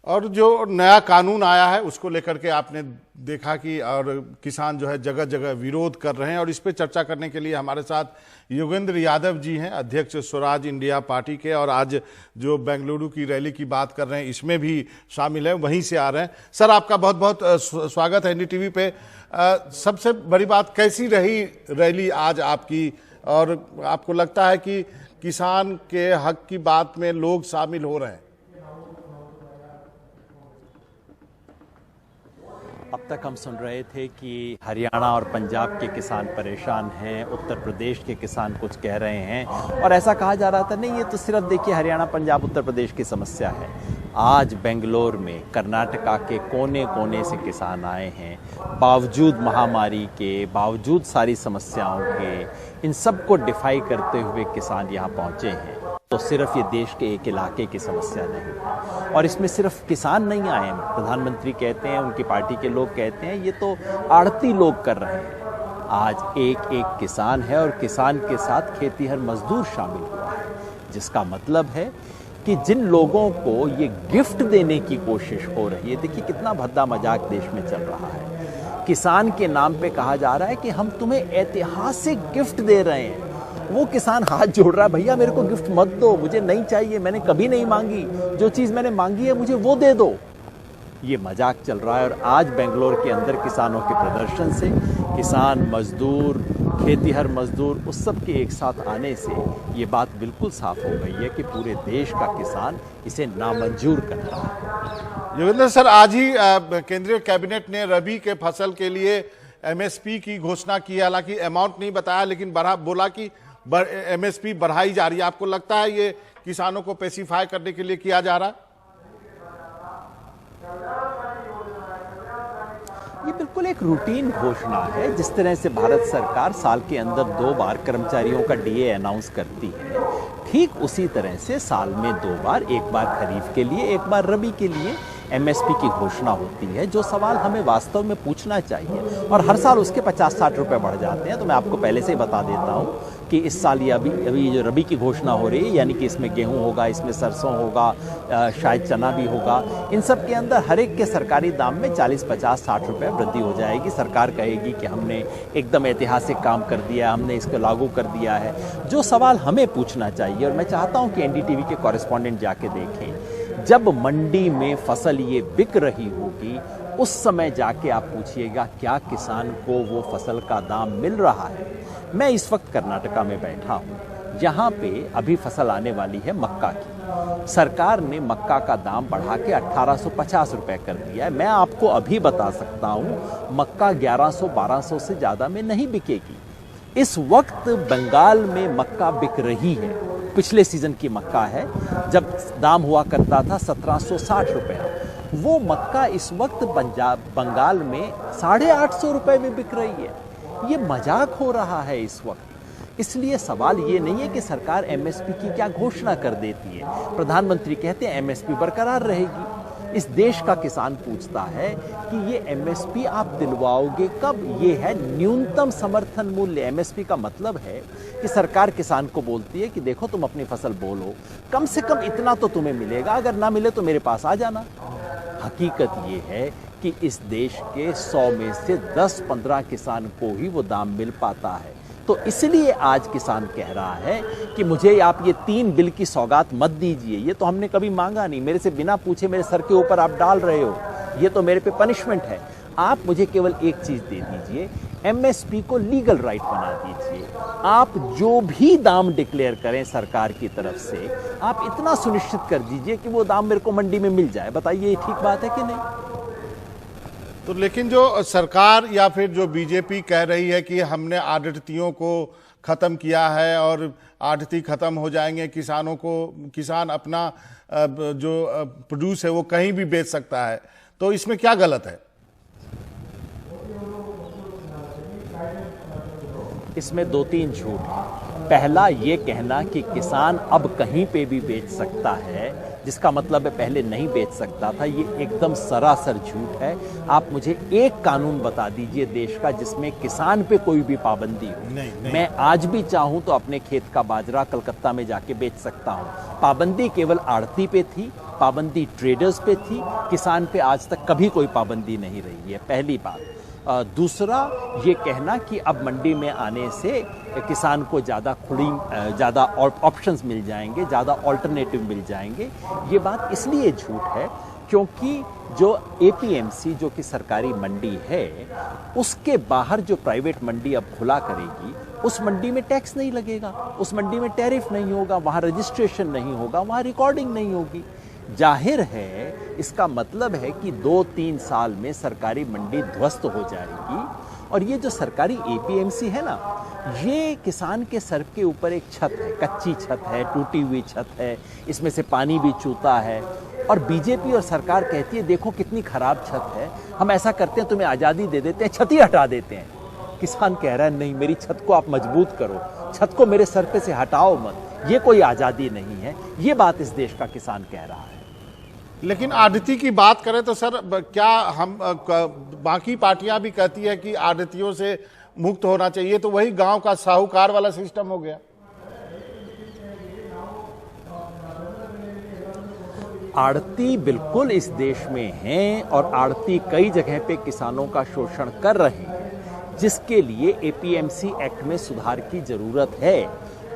और जो नया कानून आया है उसको लेकर के आपने देखा कि और किसान जो है जगह जगह विरोध कर रहे हैं, और इस पे चर्चा करने के लिए हमारे साथ योगेंद्र यादव जी हैं, अध्यक्ष स्वराज इंडिया पार्टी के, और आज जो बेंगलुरु की रैली की बात कर रहे हैं इसमें भी शामिल है, वहीं से आ रहे हैं। सर, आपका बहुत बहुत स्वागत है एनडीटीवी पे। सबसे बड़ी बात, कैसी रही रैली आज आपकी, और आपको लगता है कि किसान के हक की बात में लोग शामिल हो रहे हैं? अब तक हम सुन रहे थे कि हरियाणा और पंजाब के किसान परेशान हैं, उत्तर प्रदेश के किसान कुछ कह रहे हैं, और ऐसा कहा जा रहा था नहीं ये तो सिर्फ देखिए हरियाणा पंजाब उत्तर प्रदेश की समस्या है। आज बेंगलोर में कर्नाटका के कोने कोने से किसान आए हैं, बावजूद महामारी के, बावजूद सारी समस्याओं के, इन सब को डिफाई करते हुए किसान यहाँ पहुँचे हैं। तो सिर्फ ये देश के एक इलाके की समस्या नहीं है, और इसमें सिर्फ किसान नहीं आए हैं। प्रधानमंत्री कहते हैं, उनकी पार्टी के लोग कहते हैं ये तो आड़ती लोग कर रहे हैं। आज एक एक किसान है, और किसान के साथ खेतीहर मजदूर शामिल हुआ है, जिसका मतलब है कि जिन लोगों को ये गिफ्ट देने की कोशिश हो रही है, देखिए कितना भद्दा मजाक देश में चल रहा है। किसान के नाम पे कहा जा रहा है कि हम तुम्हें ऐतिहासिक गिफ्ट दे रहे हैं। वो किसान हाथ जोड़ रहा है, भैया मेरे को गिफ्ट मत दो, मुझे नहीं चाहिए, मैंने कभी नहीं मांगी, जो चीज़ मैंने मांगी है मुझे वो दे दो। ये मजाक चल रहा है। और आज बेंगलोर के अंदर किसानों के प्रदर्शन से किसान, मजदूर, खेतीहर मजदूर, उस सब के एक साथ आने से ये बात बिल्कुल साफ हो गई है कि पूरे देश का किसान इसे नामंजूर कर रहा है। योगेंद्र सर, आज ही केंद्रीय कैबिनेट ने रबी के फसल के लिए एमएसपी की घोषणा की। हालांकि अमाउंट नहीं बताया, लेकिन बोला कि एमएसपी बढ़ाई जा रही है। आपको लगता है ये किसानों को पेसिफाई करने के लिए किया जा रहा है? ये बिल्कुल एक रूटीन घोषणा है। जिस तरह से भारत सरकार साल के अंदर 2 बार कर्मचारियों का डीए अनाउंस करती है, ठीक उसी तरह से साल में 2 बार, एक बार खरीफ के लिए, एक बार रबी के लिए एमएसपी की घोषणा होती है। जो सवाल हमें वास्तव में पूछना चाहिए, और हर साल उसके 50-60 रुपए बढ़ जाते हैं। तो मैं आपको पहले से ही बता देता हूँ कि इस साल ये अभी जो रबी की घोषणा हो रही है, यानी कि इसमें गेहूं होगा, इसमें सरसों होगा, शायद चना भी होगा, इन सब के अंदर हर एक के सरकारी दाम में 40, 50, 60 रुपये वृद्धि हो जाएगी। सरकार कहेगी कि हमने एकदम ऐतिहासिक काम कर दिया, हमने इसको लागू कर दिया है। जो सवाल हमें पूछना चाहिए, और मैं चाहता हूँ कि एनडीटीवी के कॉरेस्पॉन्डेंट जाके देखें, जब मंडी में फसल ये बिक रही होगी, उस समय जाके आप पूछिएगा क्या किसान को वो फसल का दाम मिल रहा है। मैं इस वक्त कर्नाटका में बैठा हूँ, यहाँ पे अभी फसल आने वाली है मक्का की। सरकार ने मक्का का दाम बढ़ा के 1850 रुपये कर दिया है। मैं आपको अभी बता सकता हूँ मक्का 1100-1200 से ज़्यादा में नहीं बिकेगी। इस वक्त बंगाल में मक्का बिक रही है, पिछले सीजन की मक्का है, जब दाम हुआ करता था 1760 रुपये। वो मक्का इस वक्त बंगाल में 850 रुपये में बिक रही है। ये मजाक हो रहा है इस वक्त। इसलिए सवाल ये नहीं है कि सरकार एमएसपी की क्या घोषणा कर देती है। प्रधानमंत्री कहते हैं एमएसपी बरकरार रहेगी। इस देश का किसान पूछता है कि ये एमएसपी आप दिलवाओगे कब? ये है न्यूनतम समर्थन मूल्य। एमएसपी का मतलब है कि सरकार किसान को बोलती है कि देखो तुम अपनी फसल बोलो, कम से कम इतना तो तुम्हें मिलेगा, अगर ना मिले तो मेरे पास आ जाना। हकीकत ये है कि इस देश के 100 में से 10-15 किसान को ही वो दाम मिल पाता है। तो इसलिए आज किसान कह रहा है कि मुझे आप ये 3 बिल की सौगात मत दीजिए, ये तो हमने कभी मांगा नहीं, मेरे से बिना पूछे मेरे सर के ऊपर आप डाल रहे हो, ये तो मेरे पे पनिशमेंट है। आप मुझे केवल एक चीज दे दीजिए, एमएसपी को लीगल राइट बना दीजिए। आप जो भी दाम डिक्लेयर करें सरकार की तरफ से, आप इतना सुनिश्चित कर दीजिए कि वो दाम मेरे को मंडी में मिल जाए। बताइए ये ठीक बात है कि नहीं? तो लेकिन जो सरकार या फिर जो बीजेपी कह रही है कि हमने आढ़तियों को खत्म किया है और आढ़ती खत्म हो जाएंगे, किसान अपना जो प्रोड्यूस है वो कहीं भी बेच सकता है, तो इसमें क्या गलत है? इसमें 2-3 झूठ हैं। पहला ये कहना कि किसान अब कहीं पे भी बेच सकता है, जिसका मतलब है पहले नहीं बेच सकता था, ये एकदम सरासर झूठ है। आप मुझे एक कानून बता दीजिए देश का जिसमें किसान पे कोई भी पाबंदी हो। नहीं। मैं आज भी चाहूं तो अपने खेत का बाजरा कलकत्ता में जाके बेच सकता हूं। पाबंदी केवल आड़ती पे थी, पाबंदी ट्रेडर्स पे थी, किसान पे आज तक कभी कोई पाबंदी नहीं रही है, पहली बात। दूसरा, ये कहना कि अब मंडी में आने से किसान को ज़्यादा ऑप्शंस मिल जाएंगे, ज़्यादा ऑल्टरनेटिव मिल जाएंगे, ये बात इसलिए झूठ है क्योंकि जो एपीएमसी जो कि सरकारी मंडी है, उसके बाहर जो प्राइवेट मंडी अब खुला करेगी, उस मंडी में टैक्स नहीं लगेगा, उस मंडी में टैरिफ नहीं होगा, वहाँ रजिस्ट्रेशन नहीं होगा, वहाँ रिकॉर्डिंग नहीं होगी। जाहिर है इसका मतलब है कि 2-3 साल में सरकारी मंडी ध्वस्त हो जाएगी। और ये जो सरकारी एपीएमसी है ना, ये किसान के सर के ऊपर एक छत है, कच्ची छत है, टूटी हुई छत है, इसमें से पानी भी चूता है। और बीजेपी और सरकार कहती है देखो कितनी खराब छत है, हम ऐसा करते हैं तुम्हें आज़ादी दे देते हैं, छत ही हटा देते हैं। किसान कह रहा है नहीं, मेरी छत को आप मजबूत करो, छत को मेरे सर पे से हटाओ मत, ये कोई आज़ादी नहीं है। ये बात इस देश का किसान कह रहा है। लेकिन आढ़ती की बात करें तो सर, क्या हम बाकी पार्टियां भी कहती है कि आढ़तियों से मुक्त होना चाहिए, तो वही गांव का साहूकार वाला सिस्टम हो गया। आढ़ती बिल्कुल इस देश में हैं और आढ़ती कई जगह पे किसानों का शोषण कर रहे हैं, जिसके लिए एपीएमसी एक्ट में सुधार की जरूरत है।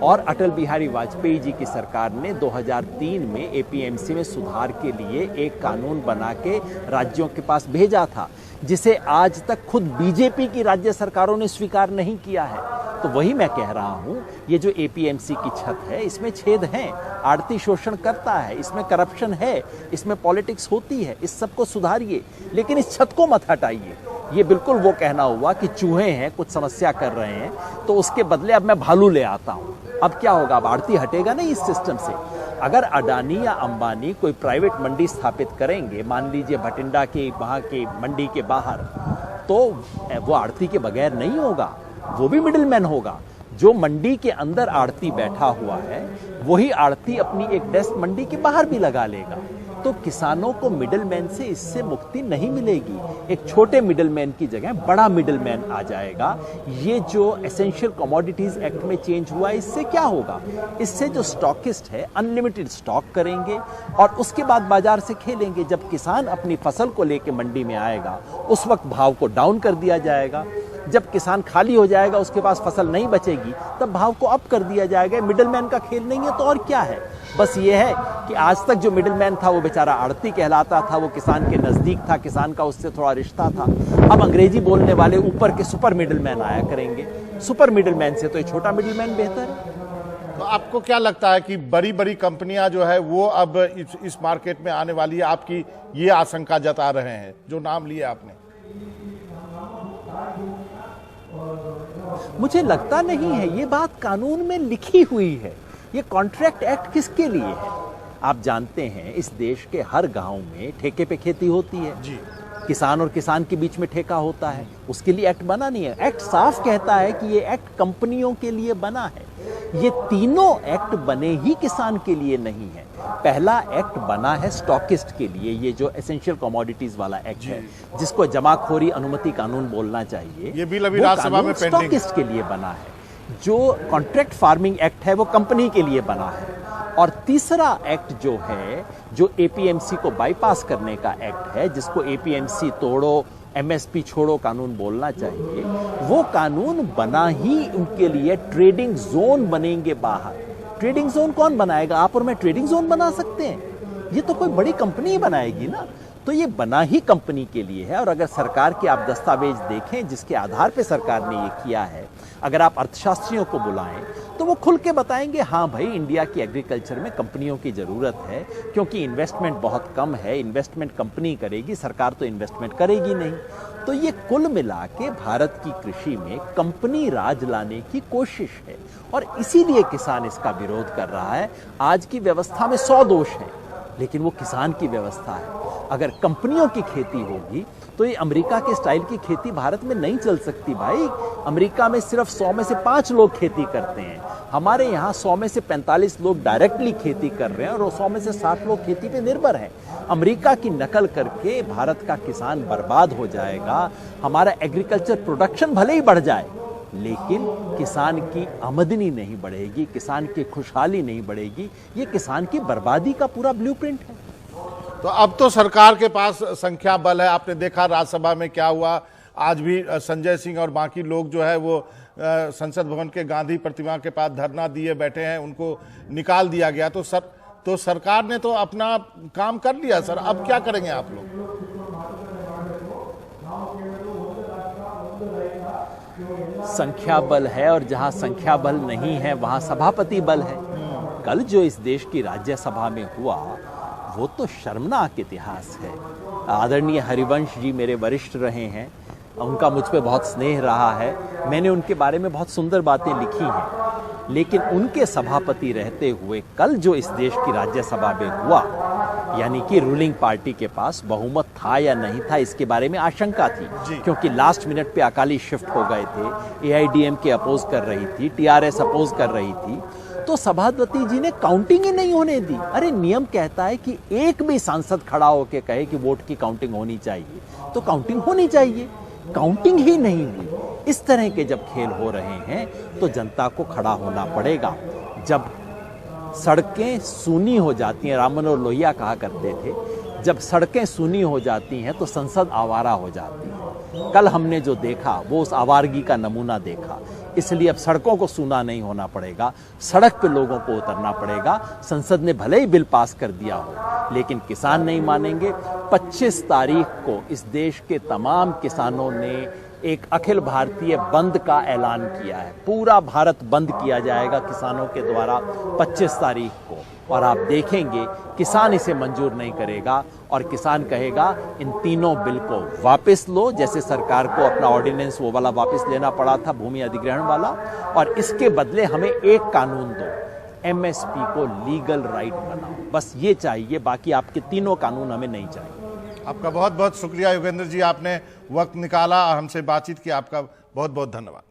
और अटल बिहारी वाजपेयी जी की सरकार ने 2003 में एपीएमसी में सुधार के लिए एक कानून बना के राज्यों के पास भेजा था, जिसे आज तक खुद बीजेपी की राज्य सरकारों ने स्वीकार नहीं किया है। तो वही मैं कह रहा हूं, ये जो एपीएमसी की छत है, इसमें छेद हैं, आढ़ती शोषण करता है, इसमें करप्शन है, इसमें पॉलिटिक्स होती है, इस सब को सुधारिए, लेकिन इस छत को मत हटाइए। ये बिल्कुल वो कहना हुआ कि चूहे हैं कुछ समस्या कर रहे हैं तो उसके बदले अब मैं भालू ले आता हूं। अब क्या होगा, अब आढ़ती हटेगा नहीं इस सिस्टम से। अगर अडानी या अंबानी कोई प्राइवेट मंडी स्थापित करेंगे, मान लीजिए भटिंडा के वहाँ के मंडी के बाहर, तो वो आढ़ती के बगैर नहीं होगा, वो भी मिडिलमैन होगा। जो मंडी के अंदर आढ़ती बैठा हुआ है, वही आढ़ती अपनी एक डेस्क मंडी के बाहर भी लगा लेगा। तो किसानों को मिडिलमैन से इससे मुक्ति नहीं मिलेगी। एक छोटे मिडिलमैन की जगह बड़ा मिडिलमैन आ जाएगा। ये जो एसेंशियल कमोडिटीज एक्ट में चेंज हुआ है, इससे क्या होगा? इससे जो स्टॉकिस्ट है अनलिमिटेड स्टॉक करेंगे और उसके बाद बाजार से खेलेंगे। जब किसान अपनी फसल को लेकर मंडी में आएगा, उस वक्त भाव को डाउन कर दिया जाएगा। जब किसान खाली हो जाएगा, उसके पास फसल नहीं बचेगी, तब भाव को अप कर दिया जाएगा। मिडिलमैन का खेल नहीं है तो और क्या है? बस ये है कि आज तक जो मिडिलमैन था वो बेचारा आढ़ती कहलाता था, वो किसान के नजदीक था, किसान का उससे थोड़ा रिश्ता था। अब अंग्रेजी बोलने वाले ऊपर के सुपर मिडिलमैन आया करेंगे। सुपर मिडिलमैन से तो ये छोटा मिडिलमैन बेहतर है। तो आपको क्या लगता है कि बड़ी बड़ी कंपनियां जो है वो अब इस मार्केट में आने वाली है? आपकी ये आशंका जता रहे हैं जो नाम लिए आपने। मुझे लगता नहीं है, ये बात कानून में लिखी हुई है। ये कॉन्ट्रैक्ट एक्ट किसके लिए है? आप जानते हैं इस देश के हर गांव में ठेके पे खेती होती है जी। किसान और किसान के बीच में ठेका होता है, उसके लिए एक्ट बना नहीं है। एक्ट साफ कहता है कि ये एक्ट कंपनियों के लिए बना है। ये तीनों एक्ट बने ही किसान के लिए नहीं है। पहला एक्ट बना है स्टॉकिस्ट के लिए, ये जो एसेंशियल कमोडिटीज वाला एक्ट है, जिसको जमाखोरी अनुमति कानून बोलना चाहिए। ये बिल अभी राज्यसभा में पेंडिंग है। स्टॉकिस्ट के लिए बना है। जो कॉन्ट्रैक्ट फार्मिंग एक्ट है वो कंपनी के लिए बना है। और तीसरा एक्ट जो है, जो एपीएमसी को बाईपास करने का एक्ट है, जिसको एपीएमसी तोड़ो एमएसपी छोड़ो कानून बोलना चाहिए, वो कानून बना ही उनके लिए। ट्रेडिंग जोन बनेंगे बाहर। ट्रेडिंग जोन कौन बनाएगा? आप और मैं ट्रेडिंग जोन बना सकते हैं? ये तो कोई बड़ी कंपनी ही बनाएगी ना। तो ये बना ही कंपनी के लिए है। और अगर सरकार के आप दस्तावेज देखें जिसके आधार पे सरकार ने ये किया है, अगर आप अर्थशास्त्रियों को बुलाएं तो वो खुल के बताएंगे हाँ भाई, इंडिया की एग्रीकल्चर में कंपनियों की ज़रूरत है, क्योंकि इन्वेस्टमेंट बहुत कम है। इन्वेस्टमेंट कंपनी करेगी, सरकार तो इन्वेस्टमेंट करेगी नहीं। तो ये कुल मिला के भारत की कृषि में कंपनी राज लाने की कोशिश है और इसीलिए किसान इसका विरोध कर रहा है। आज की व्यवस्था में 100 दोष हैं, लेकिन वो किसान की व्यवस्था है। अगर कंपनियों की खेती होगी तो ये अमेरिका के स्टाइल की खेती भारत में नहीं चल सकती भाई। अमेरिका में सिर्फ 100 में से 5 लोग खेती करते हैं। हमारे यहाँ 100 में से 45 लोग डायरेक्टली खेती कर रहे हैं और 100 में से 60 लोग खेती पे निर्भर हैं। अमेरिका की नकल करके भारत का किसान बर्बाद हो जाएगा। हमारा एग्रीकल्चर प्रोडक्शन भले ही बढ़ जाए, लेकिन किसान की आमदनी नहीं बढ़ेगी, किसान की खुशहाली नहीं बढ़ेगी। ये किसान की बर्बादी का पूरा ब्लूप्रिंट है। तो अब तो सरकार के पास संख्या बल है। आपने देखा राज्यसभा में क्या हुआ, आज भी संजय सिंह और बाकी लोग जो है वो संसद भवन के गांधी प्रतिमा के पास धरना दिए बैठे हैं, उनको निकाल दिया गया। तो सरकार ने तो अपना काम कर लिया सर, अब क्या करेंगे आप लोग? संख्या बल है और जहां संख्या बल नहीं है वहां सभापति बल है। कल जो इस देश की राज्यसभा में हुआ वो तो शर्मनाक इतिहास है। आदरणीय हरिवंश जी मेरे वरिष्ठ रहे हैं, उनका मुझ पे बहुत स्नेह रहा है, मैंने उनके बारे में बहुत सुंदर बातें लिखी हैं, लेकिन उनके सभापति रहते हुए कल जो इस देश की राज्यसभा में हुआ, यानी कि रूलिंग पार्टी के पास बहुमत था या नहीं था इसके बारे में आशंका थी, क्योंकि लास्ट मिनट पे अकाली शिफ्ट हो गए थे। एआईडीएमके अपोज कर रही थी, टीआरएस अपोज कर रही थी, तो सभापति जी ने काउंटिंग ही नहीं होने दी। अरे नियम कहता है कि एक भी सांसद खड़ा होकर कहे कि वोट की काउंटिंग होनी चाहिए तो काउंटिंग होनी चाहिए, काउंटिंग ही नहीं हुई। इस तरह के जब खेल हो रहे हैं तो जनता को खड़ा होना पड़ेगा। जब सड़कें सूनी हो जाती हैं, राम मनोहर लोहिया कहा करते थे, जब सड़कें सूनी हो जाती हैं तो संसद आवारा हो जाती है। कल हमने जो देखा वो उस आवारगी का नमूना देखा। इसलिए अब सड़कों को सूना नहीं होना पड़ेगा, सड़क पे लोगों को उतरना पड़ेगा। संसद ने भले ही बिल पास कर दिया हो, लेकिन किसान नहीं मानेंगे। 25 तारीख को इस देश के तमाम किसानों ने एक अखिल भारतीय बंद का ऐलान किया है। पूरा भारत बंद किया जाएगा किसानों के द्वारा 25 तारीख को, और आप देखेंगे किसान इसे मंजूर नहीं करेगा और किसान कहेगा इन तीनों बिल को वापस लो, जैसे सरकार को अपना ऑर्डिनेंस वो वाला वापस लेना पड़ा था, भूमि अधिग्रहण वाला, और इसके बदले हमें एक कानून दो, एमएसपी को लीगल राइट बनाओ। बस ये चाहिए, बाकी आपके तीनों कानून हमें नहीं चाहिए। आपका बहुत बहुत शुक्रिया योगेंद्र जी, आपने वक्त निकाला और हमसे बातचीत की। आपका बहुत बहुत धन्यवाद।